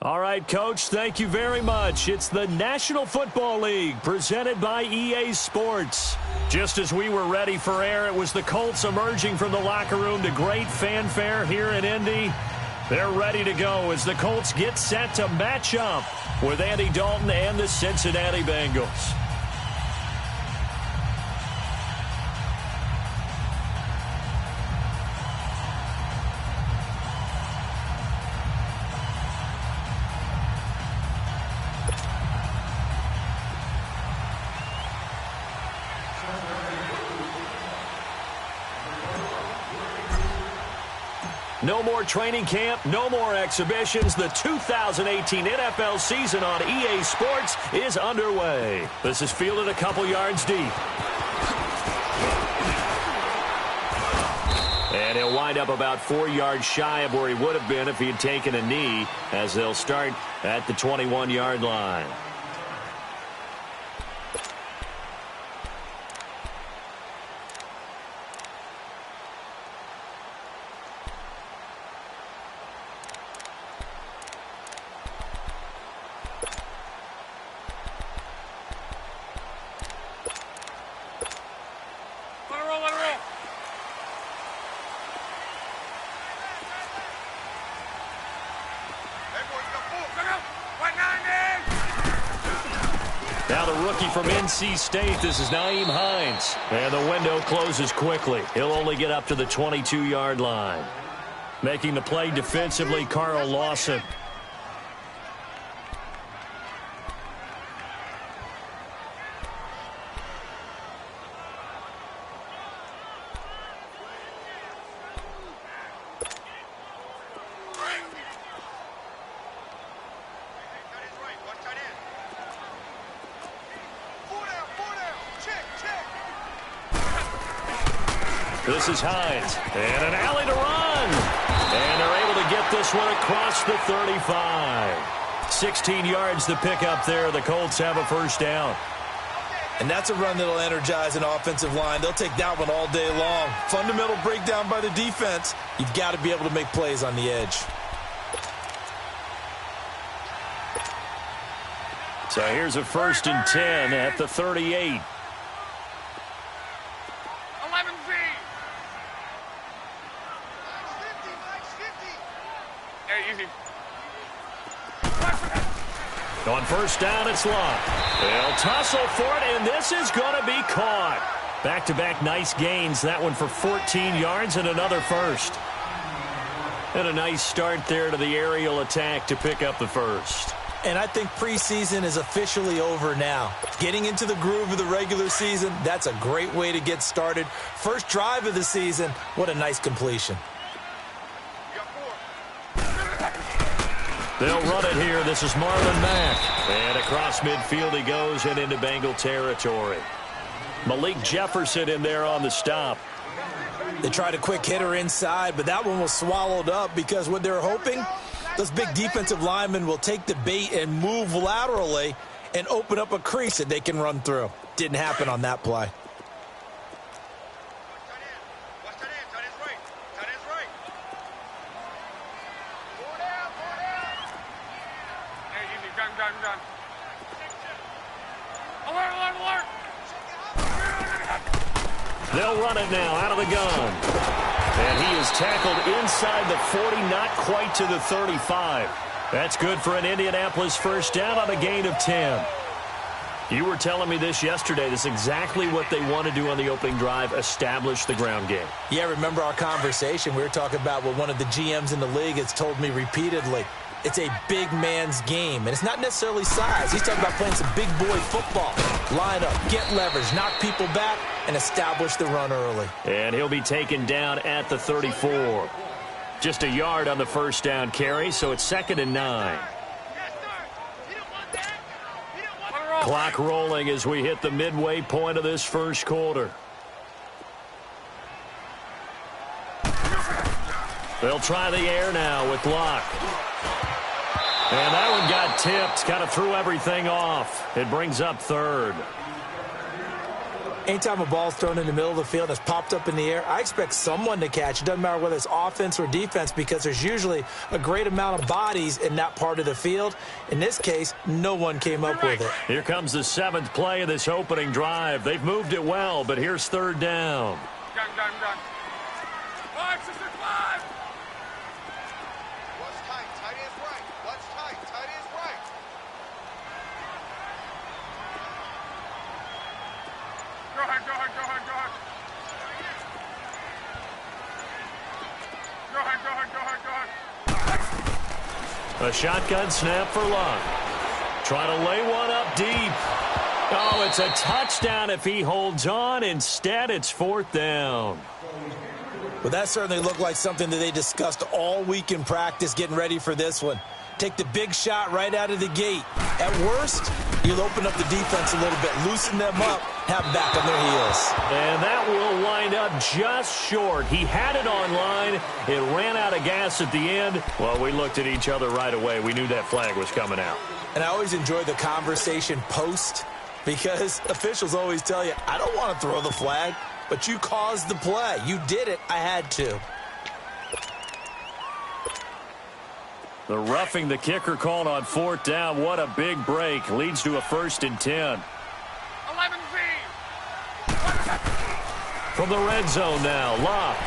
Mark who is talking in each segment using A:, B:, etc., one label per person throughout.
A: All right, Coach, thank you very much. It's the National Football League presented by EA Sports. Just as we were ready for air, it was the Colts emerging from the locker room to great fanfare here in Indy. They're ready to go as the Colts get set to match up with Andy Dalton and the Cincinnati Bengals. No more training camp, no more exhibitions. The 2018 NFL season on EA Sports is underway. This is fielded a couple yards deep. And he'll wind up about 4 yards shy of where he would have been if he had taken a knee, as they'll start at the 21-yard line. Now the rookie from NC State, this is Nyheim Hines. And the window closes quickly. He'll only get up to the 22-yard line. Making the play defensively, Carl Lawson. This is Hines, and an alley to run. And they're able to get this one across the 35. 16 yards to pick up there. The Colts have a first down.
B: And that's a run that'll energize an offensive line. They'll take that one all day long. Fundamental breakdown by the defense. You've got to be able to make plays on the edge.
A: So here's a 1st and 10 at the 38. On first down, it's locked. They'll tussle for it, and this is going to be caught. Back-to-back nice gains. That one for 14 yards and another first. And a nice start there to the aerial attack to pick up the first.
B: And I think preseason is officially over now. Getting into the groove of the regular season, that's a great way to get started. First drive of the season, what a nice completion.
A: They'll run it here. This is Marlon Mack. And across midfield he goes and into Bengal territory. Malik Jefferson in there on the stop.
B: They tried a quick hitter inside, but that one was swallowed up because what they're hoping, those big defensive linemen will take the bait and move laterally and open up a crease that they can run through. Didn't happen on that play.
A: They'll run it now out of the gun. And he is tackled inside the 40, not quite to the 35. That's good for an Indianapolis first down on a gain of 10. You were telling me this yesterday. This is exactly what they want to do on the opening drive, establish the ground game.
B: Yeah, remember our conversation? We were talking about what one of the GMs in the league has told me repeatedly. It's a big man's game, and it's not necessarily size. He's talking about playing some big boy football. Line up, get leverage, knock people back, and establish the run early.
A: And he'll be taken down at the 34. Just a yard on the first down carry, so it's 2nd and 9. Clock rolling as we hit the midway point of this first quarter. They'll try the air now with Locke. And that one got tipped, kind of threw everything off. It brings up 3rd.
B: Anytime a ball's thrown in the middle of the field and it's popped up in the air, I expect someone to catch. It doesn't matter whether it's offense or defense because there's usually a great amount of bodies in that part of the field. In this case, no one came up with it.
A: Here comes the 7th play of this opening drive. They've moved it well, but here's 3rd down.
C: Done. 5, 6, 5.
D: What's tight? Tight is right. What's tight? Tight is right.
C: Go ahead.
A: A shotgun snap for Luck. Trying to lay one up deep. Oh, it's a touchdown if he holds on. Instead, it's 4th down.
B: Well, that certainly looked like something that they discussed all week in practice getting ready for this one. Take the big shot right out of the gate. At worst, you'll open up the defense a little bit, loosen them up, have them back on their heels.
A: And that will wind up just short. He had it on line. It ran out of gas at the end. Well, we looked at each other right away. We knew that flag was coming out.
B: And I always enjoy the conversation post because officials always tell you, I don't want to throw the flag, but you caused the play. You did it. I had to.
A: The roughing the kicker called on 4th down. What a big break. Leads to a 1st and 10.
C: 11Z.
A: From the red zone now, Luck.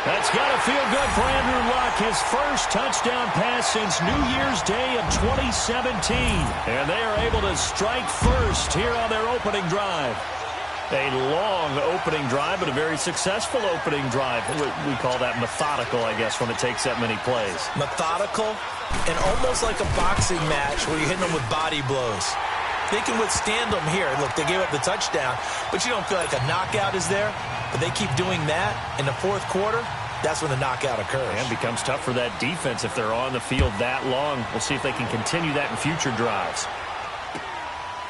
A: That's got to feel good for Andrew Luck. His first touchdown pass since New Year's Day of 2017. And they are able to strike first here on their opening drive. A long opening drive, but a very successful opening drive. We call that methodical, I guess, when it takes that many plays.
B: Methodical and almost like a boxing match where you're hitting them with body blows. They can withstand them here. Look, they gave up the touchdown, but you don't feel like a knockout is there. But they keep doing that in the 4th quarter. That's when the knockout occurs.
A: And it becomes tough for that defense if they're on the field that long. We'll see if they can continue that in future drives.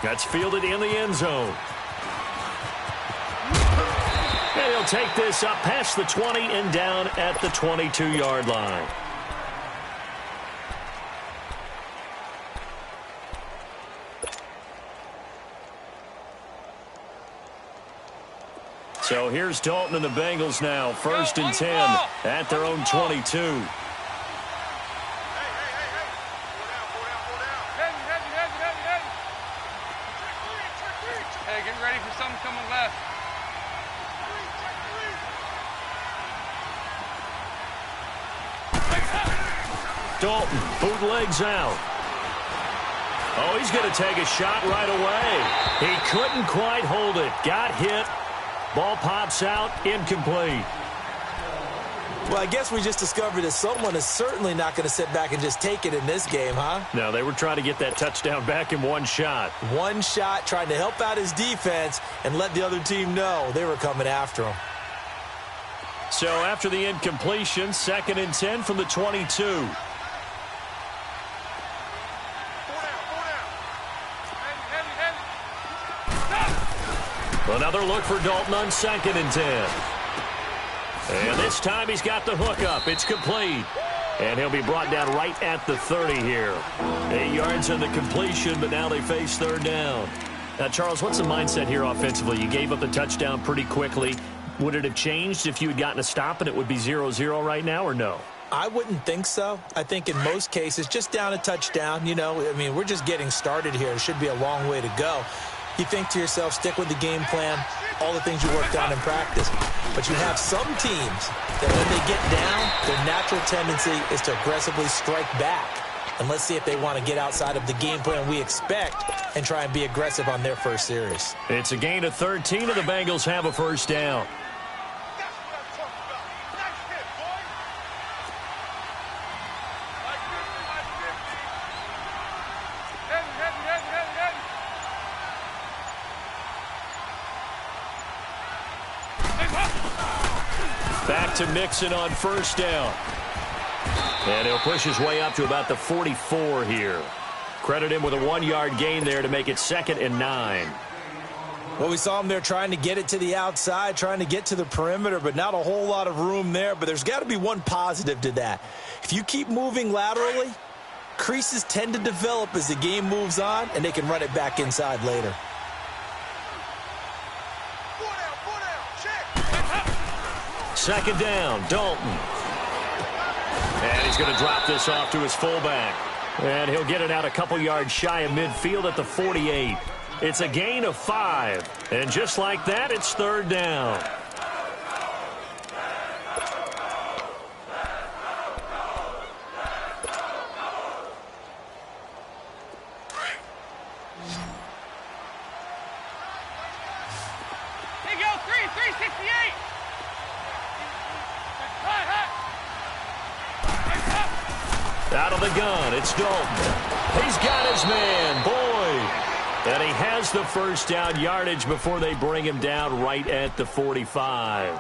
A: That's fielded in the end zone. And he'll take this up past the 20 and down at the 22-yard line. So here's Dalton and the Bengals now. 1st and 10 at their own 22.
C: Hey. Hey, get ready for something coming left.
A: Dalton, bootlegs out. Oh, he's going to take a shot right away. He couldn't quite hold it. Got hit. Ball pops out, incomplete.
B: Well, I guess we just discovered that someone is certainly not going to sit back and just take it in this game, huh?
A: No, they were trying to get that touchdown back in one shot.
B: One shot, trying to help out his defense and let the other team know they were coming after him.
A: So after the incompletion, 2nd and 10 from the 22. Another look for Dalton on 2nd and 10. And this time he's got the hook up. It's complete. And he'll be brought down right at the 30 here. 8 yards on the completion, but now they face 3rd down. Now, Charles, what's the mindset here offensively? You gave up the touchdown pretty quickly. Would it have changed if you had gotten a stop and it would be 0-0 right now, or no?
B: I wouldn't think so. I think in most cases, just down a touchdown, you know, I mean, we're just getting started here. It should be a long way to go. You think to yourself, stick with the game plan, all the things you worked on in practice. But you have some teams that when they get down, their natural tendency is to aggressively strike back. And let's see if they want to get outside of the game plan we expect and try and be aggressive on their first series.
A: It's a gain of 13, and the Bengals have a 1st down. Back to Mixon on 1st down. And he'll push his way up to about the 44 here. Credit him with a 1-yard gain there to make it 2nd and 9.
B: Well, we saw him there trying to get it to the outside, trying to get to the perimeter, but not a whole lot of room there. But there's got to be one positive to that. If you keep moving laterally, creases tend to develop as the game moves on, and they can run it back inside later.
A: second down. Dalton. And he's going to drop this off to his fullback. And he'll get it out a couple yards shy of midfield at the 48. It's a gain of 5. And just like that, it's third down.
C: Here you go, 368.
A: Out of the gun, it's Dalton. He's got his man, Boyd. And he has the first down yardage before they bring him down right at the 45.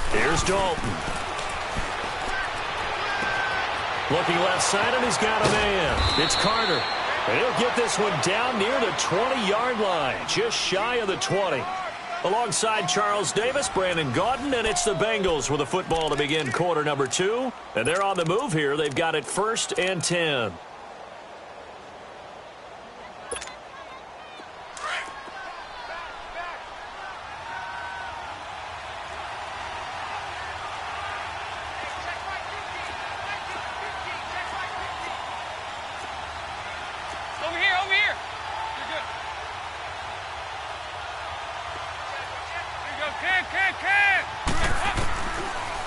A: Here's Dalton. Looking left side, and he's got a man. It's Carter. And he'll get this one down near the 20-yard line, just shy of the 20. Alongside Charles Davis, Brandon Gaudin, and it's the Bengals with a football to begin quarter number 2. And they're on the move here. They've got it 1st and 10.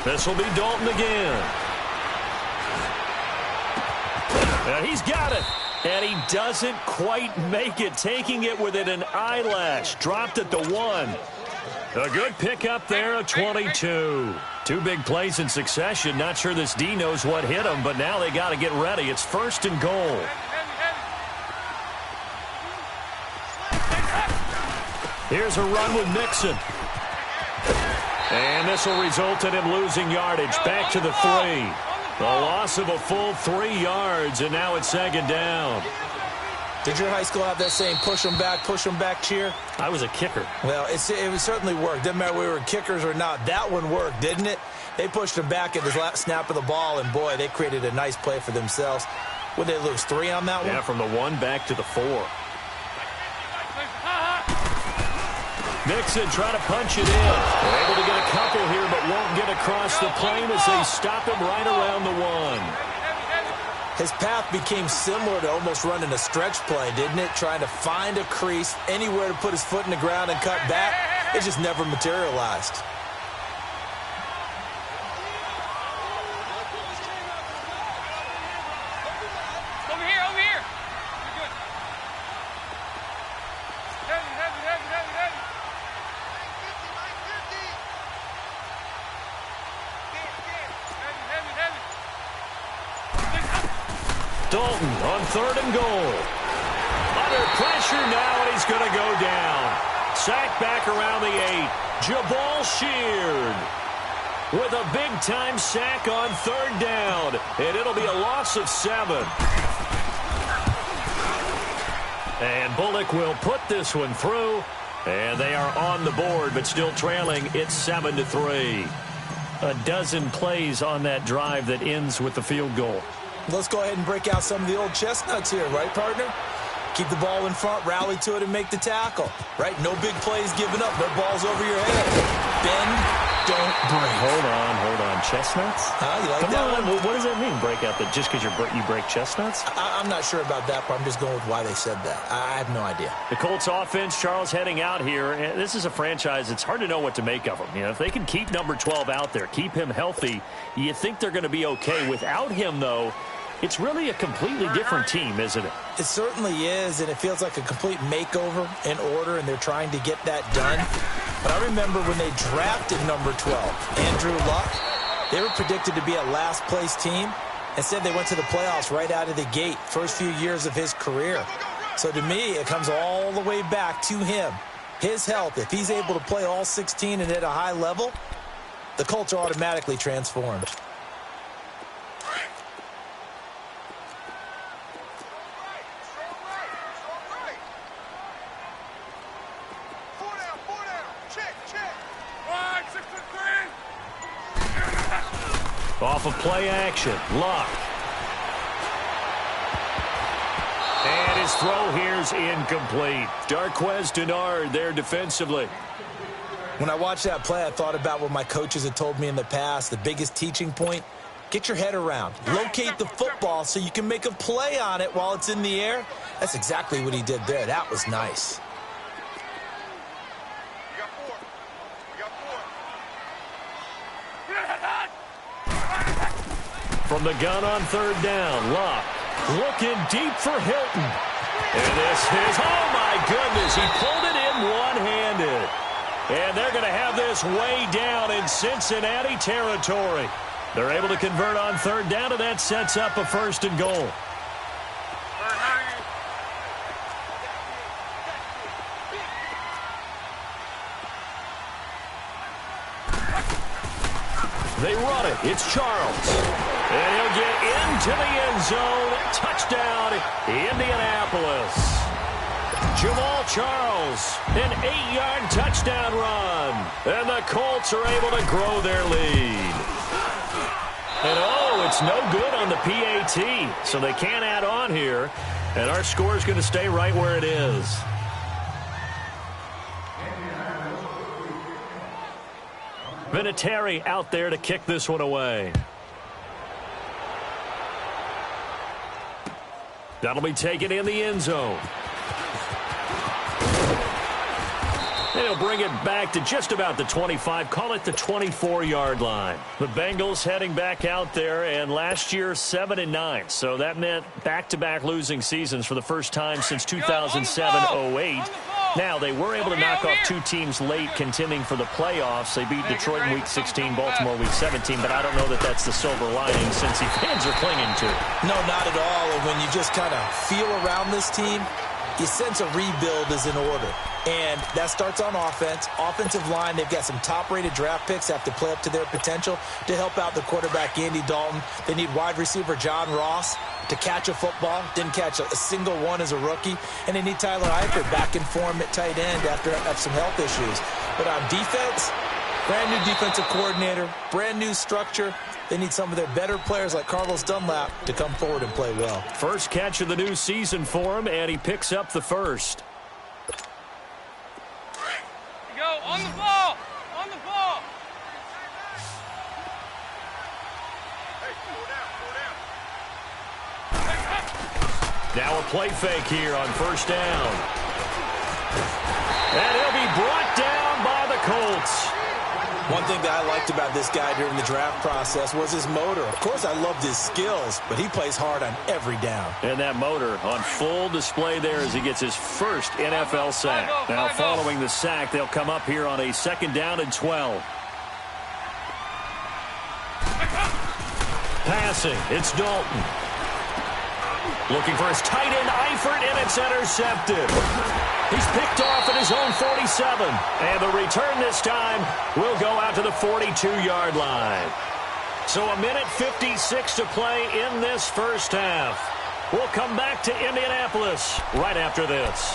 A: This will be Dalton again. He's got it. And he doesn't quite make it, taking it within an eyelash. Dropped at the 1. A good pickup there, a 22. 2 big plays in succession. Not sure this D knows what hit him, but now they got to get ready. It's 1st and goal. Here's a run with Mixon. And this will result in him losing yardage. Back to the 3. The loss of a full 3 yards, and now it's second down.
B: Did your high school have that same push them back cheer?
A: I was a kicker.
B: Well, it certainly worked. Didn't matter whether we were kickers or not. That one worked, didn't it? They pushed him back at the last snap of the ball, and boy, they created a nice play for themselves. Would they lose 3 on that one?
A: Yeah, from the 1 back to the 4. Mixon trying to punch it in. They're able to get a couple here, but won't get across the plane as they stop him right around the 1.
B: His path became similar to almost running a stretch play, didn't it? Trying to find a crease, anywhere to put his foot in the ground and cut back. It just never materialized.
C: Over here. You're good. Heavy.
A: Dalton on 3rd and goal. Under pressure now, and he's going to go down. Sacked back around the 8. Jabal Sheard with a big-time sack on 3rd down, and it'll be a loss of 7. And Bullock will put this one through, and they are on the board, but still trailing. It's 7-3. A dozen plays on that drive that ends with the field goal.
B: Let's go ahead and break out some of the old chestnuts here, right, partner? Keep the ball in front, rally to it, and make the tackle. Right? No big plays given up. No balls over your head. Bend, don't break.
A: Hold on. Chestnuts?
B: Huh? You like
A: Come
B: that
A: on.
B: one?
A: What does that mean, break out? That just because you break chestnuts?
B: I'm not sure about that, but I'm just going with why they said that. I have no idea.
A: The Colts offense, Charles, heading out here. This is a franchise, it's hard to know what to make of them. You know, if they can keep number 12 out there, keep him healthy, you think they're going to be okay. Without him, though, it's really a completely different team, isn't it?
B: It certainly is, and it feels like a complete makeover in order, and they're trying to get that done. But I remember when they drafted number 12, Andrew Luck, they were predicted to be a last-place team. Instead, they went to the playoffs right out of the gate, first few years of his career. So to me, it comes all the way back to him. His health, if he's able to play all 16 and at a high level, the Colts are automatically transformed.
A: Off of play action. Luck. And his throw here's incomplete. Darquez Denard there defensively.
B: When I watched that play, I thought about what my coaches had told me in the past. The biggest teaching point, get your head around. Locate the football so you can make a play on it while it's in the air. That's exactly what he did there. That was nice.
D: We got four.
A: From the gun on third down, Luck looking deep for Hilton. And this is, oh my goodness, he pulled it in one-handed. And they're going to have this way down in Cincinnati territory. They're able to convert on third down, and that sets up a 1st and goal. They run it. It's Charles. And he'll get into the end zone. Touchdown, Indianapolis. Jamal Charles, an 8-yard touchdown run. And the Colts are able to grow their lead. And oh, it's no good on the PAT. So they can't add on here. And our score is going to stay right where it is. Vinatieri out there to kick this one away. That'll be taken in the end zone. And he'll bring it back to just about the 25, call it the 24-yard line. The Bengals heading back out there, and last year 7-9. So that meant back-to-back losing seasons for the first time since 2007-08. Now, they were able to knock off 2 teams late contending for the playoffs. They beat Detroit in Week 16, Baltimore Week 17, but I don't know that that's the silver lining Cincy fans are clinging to.
B: No, not at all. And when you just kind of feel around this team, you sense a rebuild is in order. And that starts on offense. Offensive line, they've got some top-rated draft picks, have to play up to their potential to help out the quarterback, Andy Dalton. They need wide receiver John Ross to catch a football. Didn't catch a single one as a rookie. And they need Tyler Eifert back in form at tight end after some health issues. But on defense, brand new defensive coordinator, brand new structure. They need some of their better players like Carlos Dunlap to come forward and play well.
A: First catch of the new season for him, and he picks up the first.
C: Go on the ball. On the ball.
D: Hey, slow down.
A: Now a play fake here on first down. And he'll be brought down by the Colts.
B: One thing that I liked about this guy during the draft process was his motor. Of course, I loved his skills, but he plays hard on every down.
A: And that motor on full display there as he gets his first NFL sack. Now, following the sack, they'll come up here on a 2nd down and 12. Passing, it's Dalton. Looking for his tight end, Eifert, and it's intercepted. He's picked off at his own 47. And the return this time will go out to the 42-yard line. So 1:56 to play in this first half. We'll come back to Indianapolis right after this.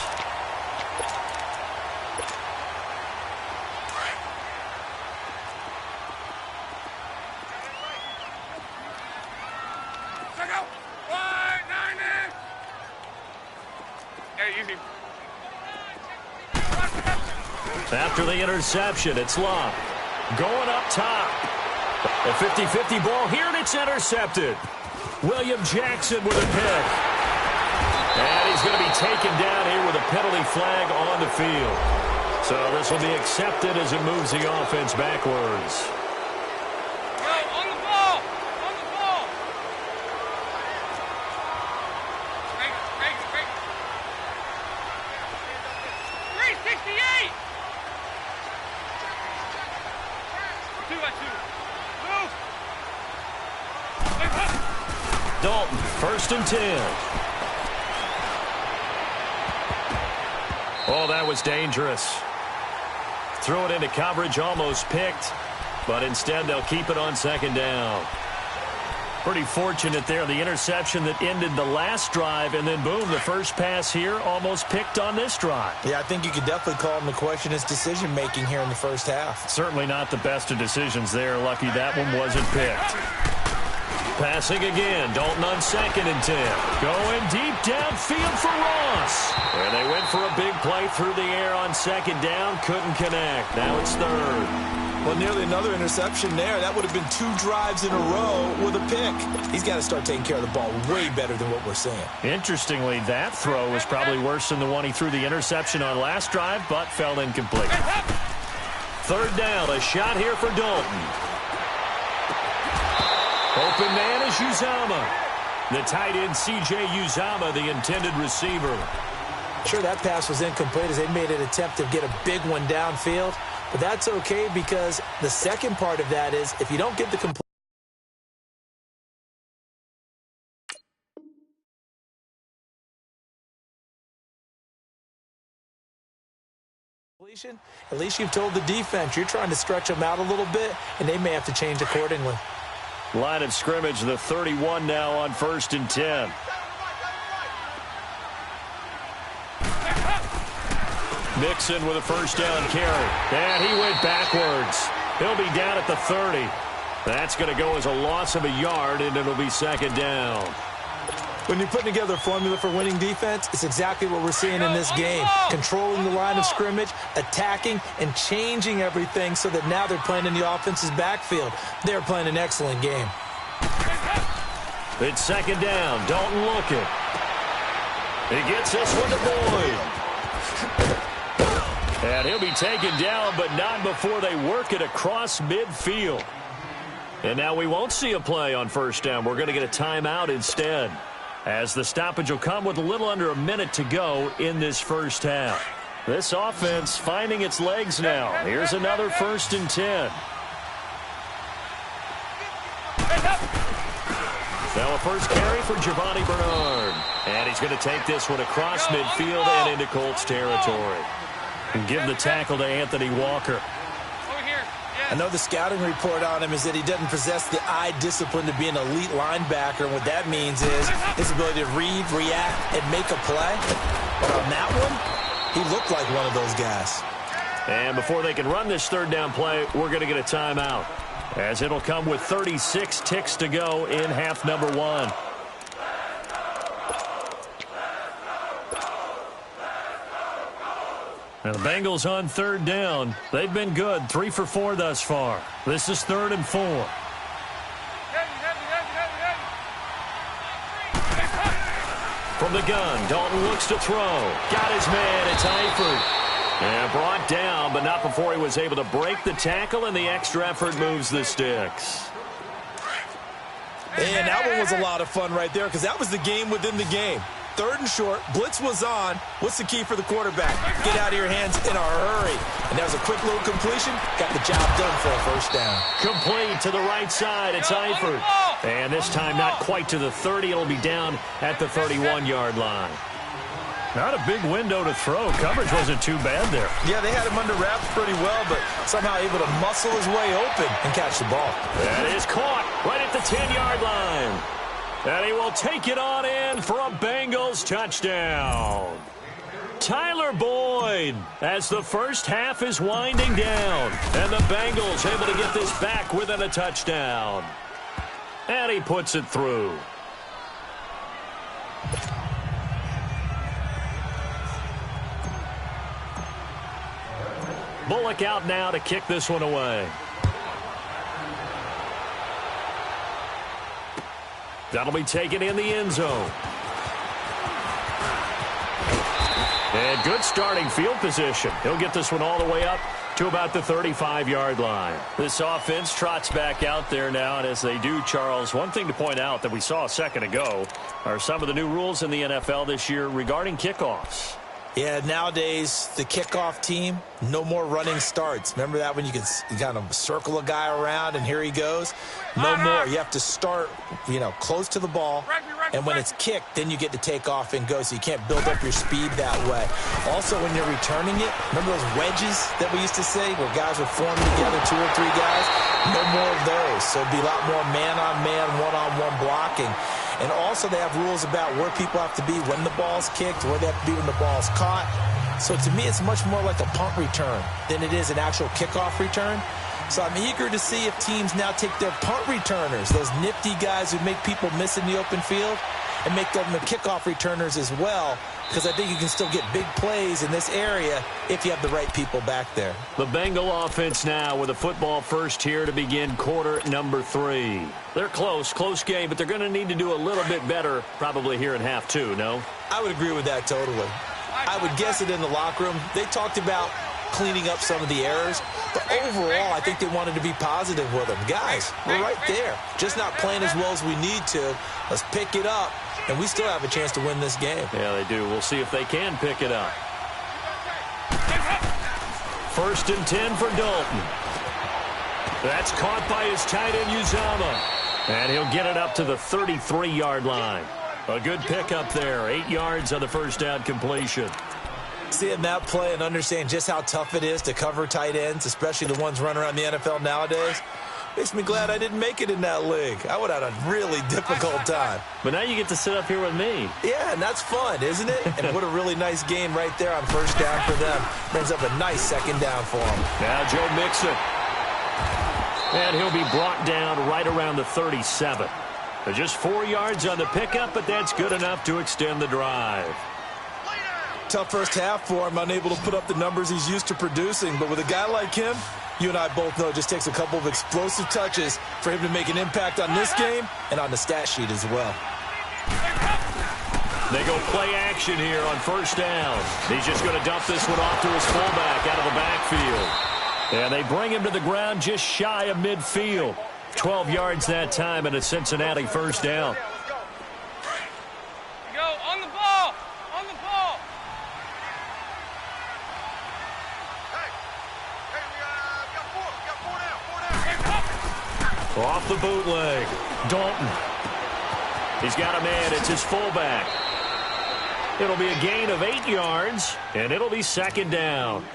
A: After the interception, it's Luck. Going up top. A 50-50 ball here, and it's intercepted. William Jackson with a pick. And he's going to be taken down here with a penalty flag on the field. So this will be accepted as it moves the offense backwards.
C: On the ball. On the ball. Break. 368. 2 by 2. Move.
A: Dalton, 1st and 10. Oh, that was dangerous. Threw it into coverage, almost picked, but instead they'll keep it on 2nd down. Pretty fortunate there, the interception that ended the last drive, and then boom, the first pass here almost picked on this drive.
B: Yeah, I think you could definitely call him to question his decision-making here in the first half.
A: Certainly not the best of decisions there. Lucky that one wasn't picked. Passing again. Dalton on 2nd and 10. Going deep downfield for Ross. And they went for a big play through the air on 2nd down. Couldn't connect. Now it's 3rd.
B: Well, nearly another interception there. That would have been 2 drives in a row with a pick. He's got to start taking care of the ball way better than what we're seeing.
A: Interestingly, that throw was probably worse than the one he threw the interception on last drive, but fell incomplete. 3rd down, a shot here for Dalton. Open man is Uzama. The tight end, C.J. Uzama, the intended receiver.
B: Sure, that pass was incomplete as they made an attempt to get a big one downfield. But that's okay because the second part of that is if you don't get the completion, at least you've told the defense you're trying to stretch them out a little bit, and they may have to change accordingly.
A: Line of scrimmage, the 31 now on 1st and 10. Mixon with a 1st down carry. And he went backwards. He'll be down at the 30. That's going to go as a loss of a yard, and it'll be 2nd down.
B: When you're putting together a formula for winning defense, it's exactly what we're seeing in this game. Controlling the line of scrimmage, attacking, and changing everything so that now they're playing in the offense's backfield. They're playing an excellent game.
A: It's 2nd down. Dalton looking. He gets this one to Boyd. And he'll be taken down, but not before they work it across midfield. And now we won't see a play on 1st down. We're going to get a timeout instead, as the stoppage will come with a little under a minute to go in this 1st half. This offense finding its legs now. Here's another 1st and 10. Now a first carry for Giovanni Bernard. And he's going to take this one across midfield and into Colts territory. And give the tackle to Anthony Walker.
B: I know the scouting report on him is that he doesn't possess the eye discipline to be an elite linebacker. And what that means is his ability to read, react, and make a play. But on that one, he looked like one of those guys.
A: And before they can run this 3rd down play, we're going to get a timeout, as it'll come with 36 ticks to go in half number 1. Now the Bengals on 3rd down. They've been good, 3 for 4 thus far. This is 3rd and 4. From the gun, Dalton looks to throw. Got his man, it's Eifert. And brought down, but not before he was able to break the tackle, and the extra effort moves the sticks.
B: And that one was a lot of fun right there because that was the game within the game. 3rd and short, blitz was on. What's the key for the quarterback? Get out of your hands in a hurry. And that was a quick little completion. Got the job done for a 1st down.
A: Complete to the right side. It's Eifert. And this time not quite to the 30. It'll be down at the 31-yard line. Not a big window to throw. Coverage wasn't too bad there.
B: Yeah, they had him under wraps pretty well, but somehow able to muscle his way open and catch the ball.
A: That is caught right at the 10-yard line. And he will take it on in for a Bengals touchdown. Tyler Boyd, as the 1st half is winding down. And the Bengals able to get this back within a touchdown. And he puts it through. Bullock out now to kick this one away. That'll be taken in the end zone. And good starting field position. He'll get this one all the way up to about the 35-yard line. This offense trots back out there now, and as they do, Charles, one thing to point out that we saw a second ago are some of the new rules in the NFL this year regarding kickoffs.
B: Yeah, nowadays, the kickoff team, no more running starts. Remember that when you could kind of circle a guy around and here he goes? No more. You have to start, close to the ball. And when it's kicked, then you get to take off and go. So you can't build up your speed that way. Also, when you're returning it, remember those wedges that we used to say where guys would form together, 2 or 3 guys? No more of those. So it'd be a lot more man-on-man, one-on-one blocking. And also they have rules about where people have to be when the ball's kicked, where they have to be when the ball's caught. So to me, it's much more like a punt return than it is an actual kickoff return. So I'm eager to see if teams now take their punt returners, those nifty guys who make people miss in the open field, and make them the kickoff returners as well, because I think you can still get big plays in this area if you have the right people back there.
A: The Bengal offense now with a football first here to begin quarter number 3. They're close game, but they're going to need to do a little bit better probably here in half 2, no?
B: I would agree with that totally. I would guess it in the locker room. They talked about cleaning up some of the errors, but overall, I think they wanted to be positive with them. Guys, we're right there. Just not playing as well as we need to. Let's pick it up, and we still have a chance to win this game.
A: Yeah, they do. We'll see if they can pick it up. 1st and 10 for Dalton. That's caught by his tight end, Uzama. And he'll get it up to the 33-yard line. A good pickup there. 8 yards on the first down completion.
B: Seeing that play and understand just how tough it is to cover tight ends, especially the ones running around the NFL nowadays, makes me glad I didn't make it in that league. I would have had a really difficult time.
A: But now you get to sit up here with me.
B: Yeah, and that's fun, isn't it? And what a really nice game right there on first down for them. Brings up a nice second down for them.
A: Now Joe Mixon. And he'll be brought down right around the 37. Just 4 yards on the pickup, but that's good enough to extend the drive.
B: Tough first half for him, unable to put up the numbers he's used to producing. But with a guy like him, you and I both know it just takes a couple of explosive touches for him to make an impact on this game and on the stat sheet as well.
A: They go play action here on first down. He's just going to dump this one off to his fullback out of the backfield. And they bring him to the ground just shy of midfield. 12 yards that time and a Cincinnati first down.
C: Go on the ball. On the ball.
A: Off the bootleg. Dalton. He's got a man. It's his fullback. It'll be a gain of 8 yards, and it'll be second down.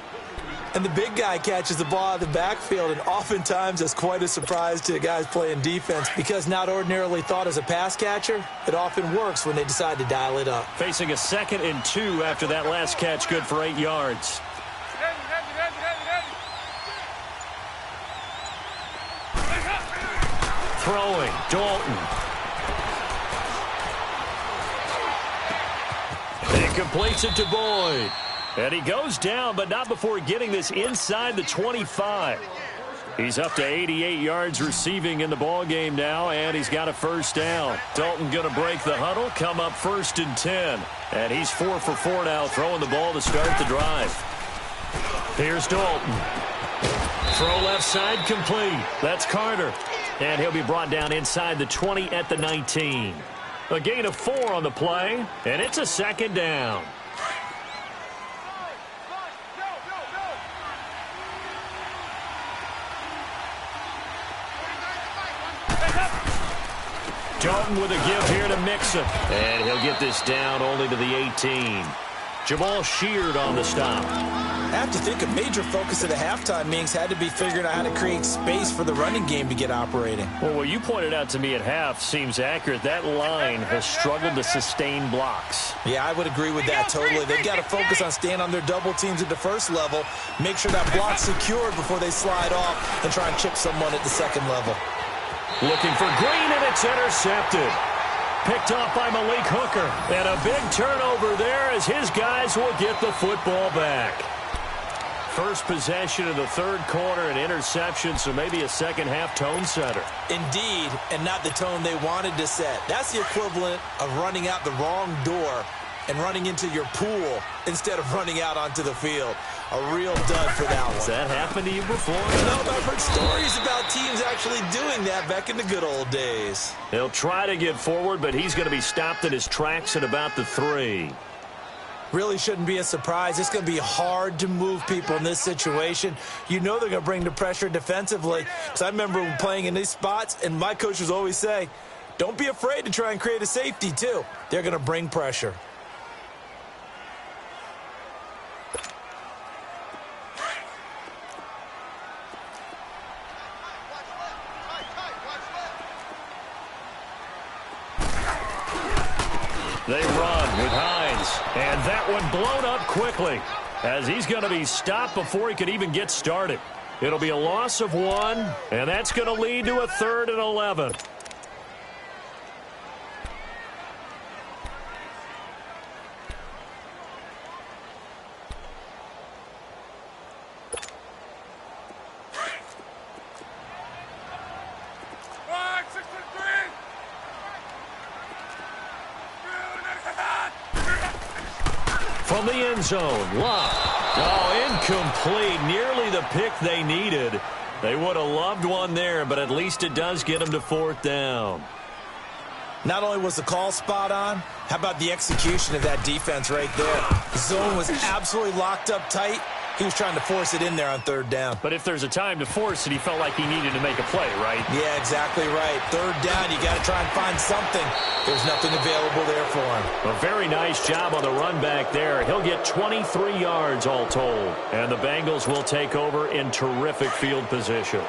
B: And the big guy catches the ball out of the backfield, and oftentimes that's quite a surprise to guys playing defense because not ordinarily thought as a pass catcher, it often works when they decide to dial it up.
A: Facing a 2nd and 2 after that last catch, good for 8 yards. Throwing, Dalton. And completes it to Boyd. And he goes down, but not before getting this inside the 25. He's up to 88 yards receiving in the ballgame now, and he's got a first down. Dalton going to break the huddle, come up 1st and 10. And he's 4 for 4 now, throwing the ball to start the drive. Here's Dalton. Throw left side complete. That's Carter. And he'll be brought down inside the 20 at the 19. A gain of 4 on the play, and it's a second down. Dalton with a give here to Mixon. And he'll get this down only to the 18. Jamal Sheard on the stop.
B: I have to think a major focus of the halftime meetings had to be figuring out how to create space for the running game to get operating.
A: Well, what you pointed out to me at half seems accurate. That line has struggled to sustain blocks.
B: Yeah, I would agree with that totally. They've got to focus on staying on their double teams at the first level, make sure that block's secured before they slide off and try and chip someone at the second level.
A: Looking for Green, and it's intercepted. Picked off by Malik Hooker. And a big turnover there as his guys will get the football back. First possession of the third quarter, an interception, so maybe a second-half tone setter.
B: Indeed, and not the tone they wanted to set. That's the equivalent of running out the wrong door and running into your pool instead of running out onto the field. A real dud for that one.
A: Has that happened to you before?
B: No, but I've heard stories about teams actually doing that back in the good old days.
A: He'll try to get forward, but he's going to be stopped in his tracks at about the 3.
B: Really shouldn't be a surprise. It's going to be hard to move people in this situation. You know they're going to bring the pressure defensively. Because I remember playing in these spots, and my coaches always say, don't be afraid to try and create a safety, too. They're going to bring pressure.
A: They run with Hines, and that one blown up quickly as he's going to be stopped before he could even get started. It'll be a loss of 1, and that's going to lead to a 3rd and 11. From the end zone, Love. Oh, incomplete. Nearly the pick they needed. They would have loved one there, but at least it does get them to 4th down.
B: Not only was the call spot on, how about the execution of that defense right there? The zone was absolutely locked up tight. He was trying to force it in there on 3rd down.
A: But if there's a time to force it, he felt like he needed to make a play, right?
B: Yeah, exactly right. 3rd down, you got to try and find something. There's nothing available there for him.
A: A very nice job on the run back there. He'll get 23 yards all told. And the Bengals will take over in terrific field position.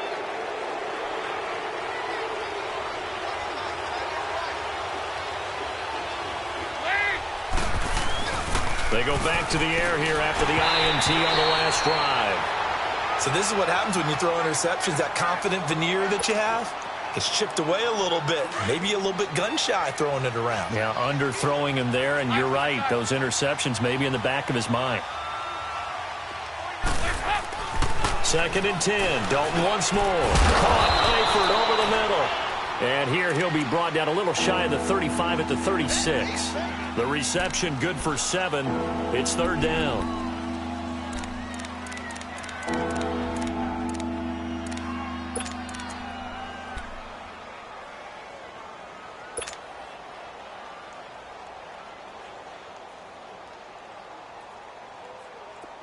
A: They go back to the air here after the INT on the last drive.
B: So this is what happens when you throw interceptions. That confident veneer that you have gets chipped away a little bit. Maybe a little bit gun-shy throwing it around.
A: Yeah, underthrowing him there, and you're right. Those interceptions may be in the back of his mind. 2nd and 10. Dalton once more. Caught Eifert over the middle. And here he'll be brought down a little shy of the 35 at the 36. The reception good for 7. It's 3rd down.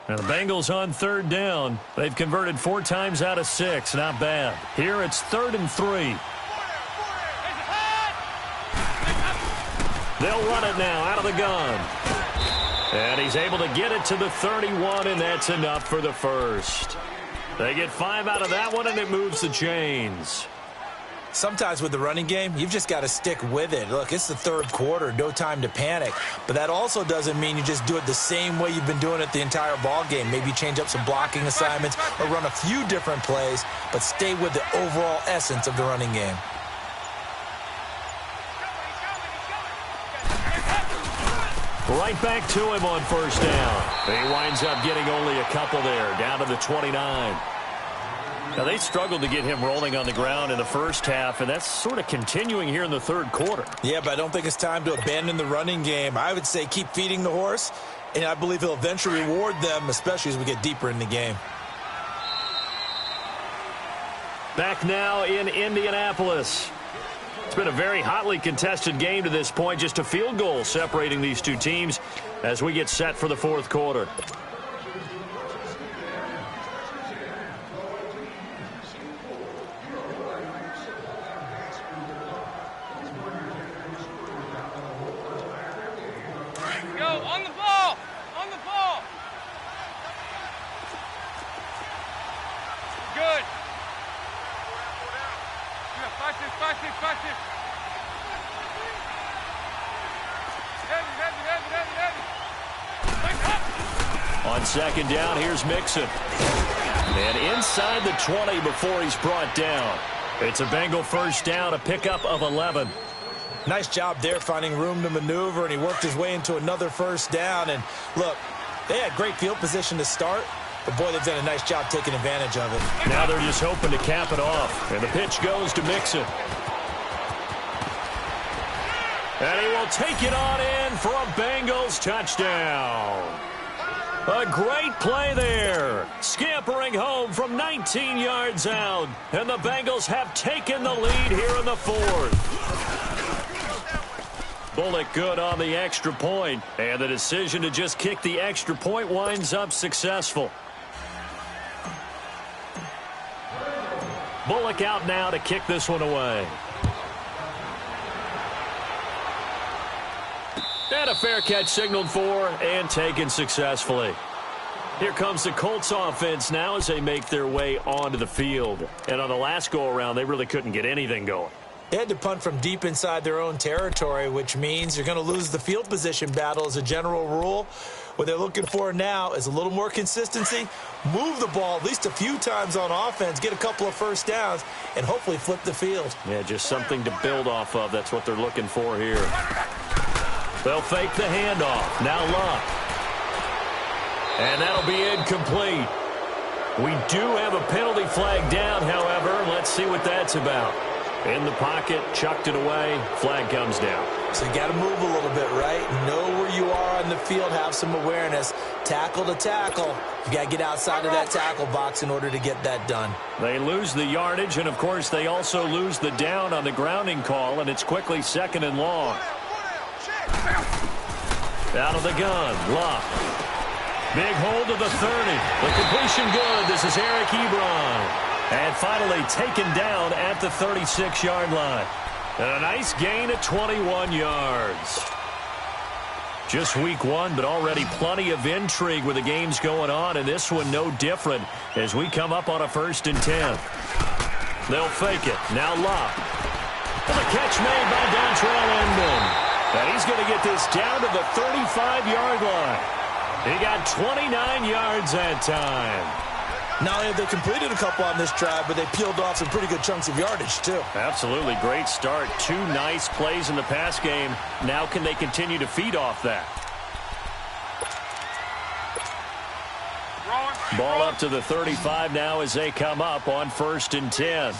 A: Now the Bengals on 3rd down. They've converted 4 times out of 6. Not bad. Here it's 3rd and 3. They'll run it now out of the gun. And he's able to get it to the 31, and that's enough for the first. They get 5 out of that one, and it moves the chains.
B: Sometimes with the running game, you've just got to stick with it. Look, it's the 3rd quarter, no time to panic. But that also doesn't mean you just do it the same way you've been doing it the entire ball game. Maybe change up some blocking assignments or run a few different plays, but stay with the overall essence of the running game.
A: Right back to him on 1st down. He winds up getting only a couple there, down to the 29. Now, they struggled to get him rolling on the ground in the first half, and that's sort of continuing here in the 3rd quarter.
B: Yeah, but I don't think it's time to abandon the running game. I would say keep feeding the horse, and I believe he'll eventually reward them, especially as we get deeper in the game.
A: Back now in Indianapolis. It's been a very hotly contested game to this point. Just a field goal separating these two teams as we get set for the 4th quarter.
C: Go, on the ball! On the ball! Good. Practice. Heavy.
A: On 2nd down, here's Mixon. And inside the 20 before he's brought down. It's a Bengal 1st down, a pickup of 11.
B: Nice job there finding room to maneuver, and he worked his way into another 1st down. And look, they had great field position to start, but boy, they've done a nice job taking advantage of it.
A: Now they're just hoping to cap it off. And the pitch goes to Mixon. And he will take it on in for a Bengals touchdown. A great play there. Scampering home from 19 yards out. And the Bengals have taken the lead here in the 4th. Bullock good on the extra point. And the decision to just kick the extra point winds up successful. Bullock out now to kick this one away. And a fair catch signaled for and taken successfully. Here comes the Colts offense now as they make their way onto the field. And on the last go-around, they really couldn't get anything going.
B: They had to punt from deep inside their own territory, which means you're going to lose the field position battle as a general rule. What they're looking for now is a little more consistency, move the ball at least a few times on offense, get a couple of first downs, and hopefully flip the field.
A: Yeah, just something to build off of. That's what they're looking for here. They'll fake the handoff. Now Luck. And that'll be incomplete. We do have a penalty flag down, however. Let's see what that's about. In the pocket, chucked it away, flag comes down.
B: So you got to move a little bit, right? Know where you are on the field, have some awareness. Tackle to tackle. You got to get outside of that tackle box in order to get that done.
A: They lose the yardage, and of course they also lose the down on the grounding call, and it's quickly 2nd and long. Out of the gun, Luck. Big hold to the 30. The completion good. This is Eric Ebron. And finally taken down at the 36-yard line. And a nice gain of 21 yards. Just week 1, but already plenty of intrigue with the games going on, and this one no different as we come up on a 1st and 10. They'll fake it. Now Luck. And the catch made by Dontrell Inman. And he's going to get this down to the 35-yard line. He got 29 yards that time.
B: Not only have they completed a couple on this drive, but they peeled off some pretty good chunks of yardage, too.
A: Absolutely. Great start. 2 nice plays in the pass game. Now can they continue to feed off that? Ball up to the 35 now as they come up on 1st and 10.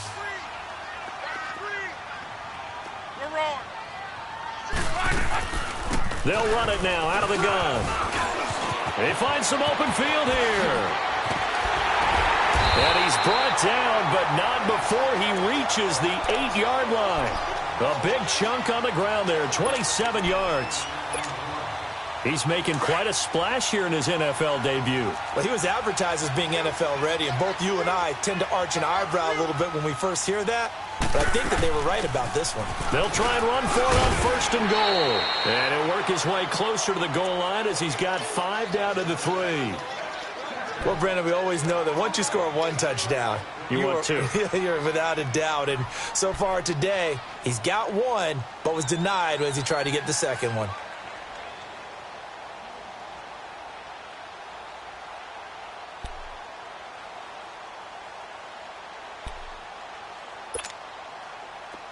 A: They'll run it now out of the gun. They find some open field here. And he's brought down, but not before he reaches the 8-yard line. A big chunk on the ground there, 27 yards. He's making quite a splash here in his NFL debut.
B: Well, he was advertised as being NFL ready, and both you and I tend to arch an eyebrow a little bit when we first hear that. But I think that they were right about this one.
A: They'll try and run for it on 1st and goal. And he'll work his way closer to the goal line as he's got 5 down to the 3.
B: Well, Brandon, we always know that once you score 1 touchdown,
A: you're 2.
B: You're without a doubt. And so far today, he's got 1, but was denied as he tried to get the 2nd one.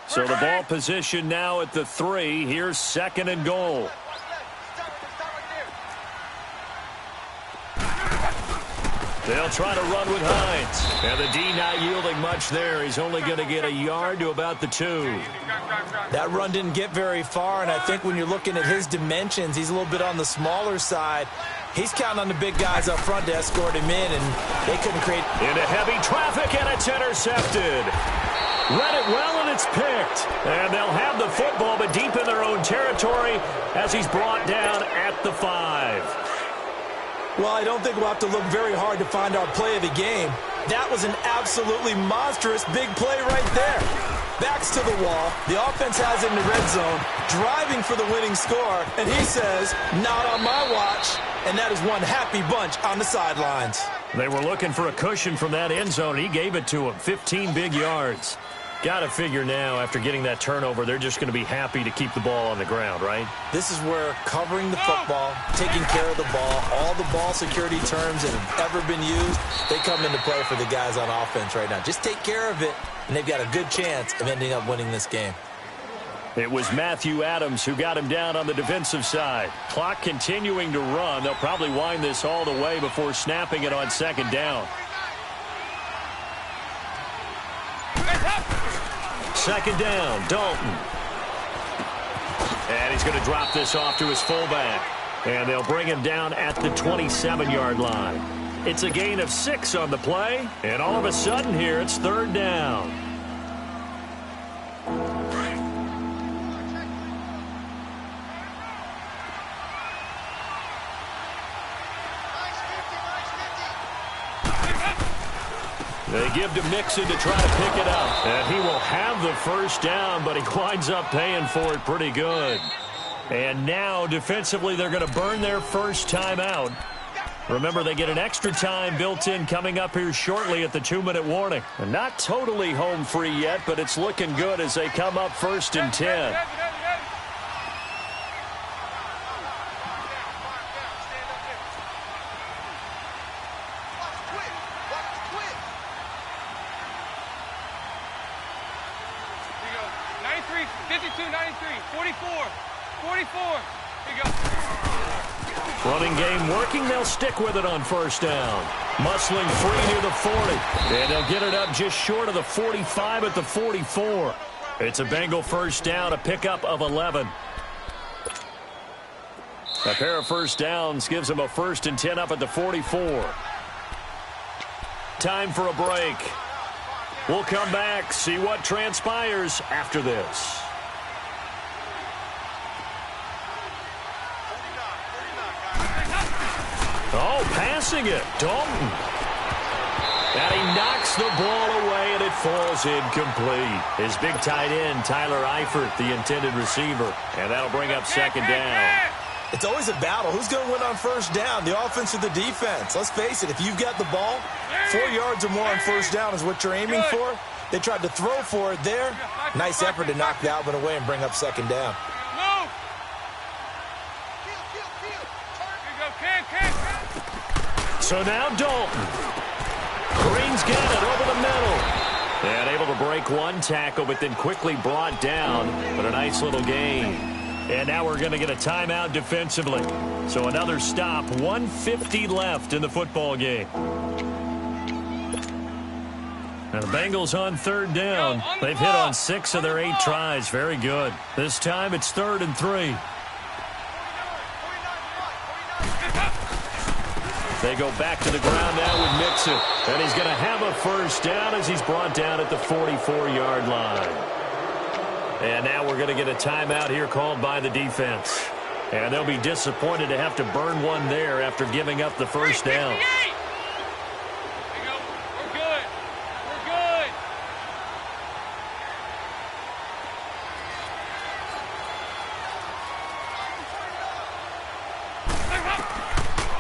A: So the ball position now at the 3. Here's 2nd and goal. They'll try to run with Hines. And the D not yielding much there. He's only going to get a yard to about the 2.
B: That run didn't get very far, and I think when you're looking at his dimensions, he's a little bit on the smaller side. He's counting on the big guys up front to escort him in, and they couldn't create...
A: Into heavy traffic, and it's intercepted. Read it well, and it's picked. And they'll have the football, but deep in their own territory as he's brought down at the 5.
B: Well, I don't think we'll have to look very hard to find our play of the game. That was an absolutely monstrous big play right there. Backs to the wall. The offense has it in the red zone, driving for the winning score, and he says, not on my watch. And that is one happy bunch on the sidelines.
A: They were looking for a cushion from that end zone. He gave it to him. 15 big yards. Got to figure now, after getting that turnover, they're just going to be happy to keep the ball on the ground, right?
B: This is where covering the football, taking care of the ball, all the ball security terms that have ever been used, they come into play for the guys on offense right now. Just take care of it, and they've got a good chance of ending up winning this game.
A: It was Matthew Adams who got him down on the defensive side. Clock continuing to run. They'll probably wind this all the way before snapping it on 2nd down. 2nd down, Dalton. And he's going to drop this off to his fullback. And they'll bring him down at the 27-yard line. It's a gain of 6 on the play. And all of a sudden here, it's 3rd down. They give to Mixon to try to pick it up. And he will have the 1st down, but he winds up paying for it pretty good. And now, defensively, they're going to burn their first time out. Remember, they get an extra time built in coming up here shortly at the 2-minute warning. And not totally home free yet, but it's looking good as they come up 1st and 10. Running game working. They'll stick with it on 1st down. Muscling free near the 40. And they'll get it up just short of the 45 at the 44. It's a Bengal 1st down, a pickup of 11. A pair of 1st downs gives them a 1st and 10 up at the 44. Time for a break. We'll come back, see what transpires after this. Oh, passing it. Dalton. And he knocks the ball away, and it falls incomplete. His big tight end, Tyler Eifert, the intended receiver. And that'll bring up 2nd down.
B: It's always a battle. Who's going to win on 1st down, the offense or the defense? Let's face it, if you've got the ball, 4 yards or more on 1st down is what you're aiming for. They tried to throw for it there. Nice effort to knock that one away and bring up 2nd down.
A: So now Dalton. Green's got it over the middle. And able to break one tackle, but then quickly brought down. But a nice little gain. And now we're going to get a timeout defensively. So another stop. 1:50 left in the football game. And the Bengals on 3rd down. They've hit on 6 of their 8 tries. Very good. This time it's 3rd and 3. They go back to the ground now with Mixon. And he's going to have a 1st down as he's brought down at the 44-yard line. And now we're going to get a timeout here called by the defense. And they'll be disappointed to have to burn one there after giving up the 1st down.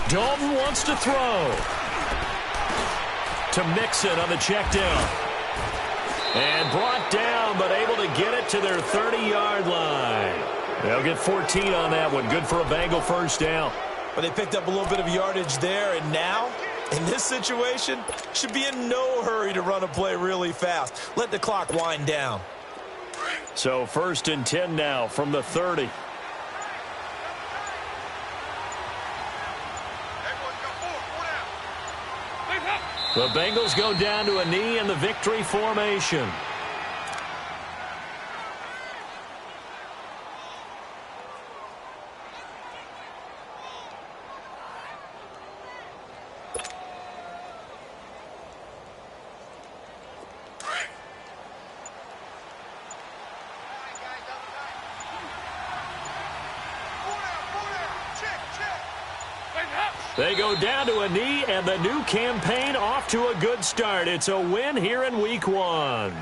A: Dalton wants to throw. To Mixon on the check down. And brought down, but able to get it to their 30-yard line. They'll get 14 on that one. Good for a Bengal 1st down.
B: But they picked up a little bit of yardage there, and now, in this situation, should be in no hurry to run a play really fast. Let the clock wind down.
A: So 1st and 10 now from the 30. The Bengals go down to a knee in the victory formation. They go down to a knee, and the new campaign off to a good start. It's a win here in Week 1.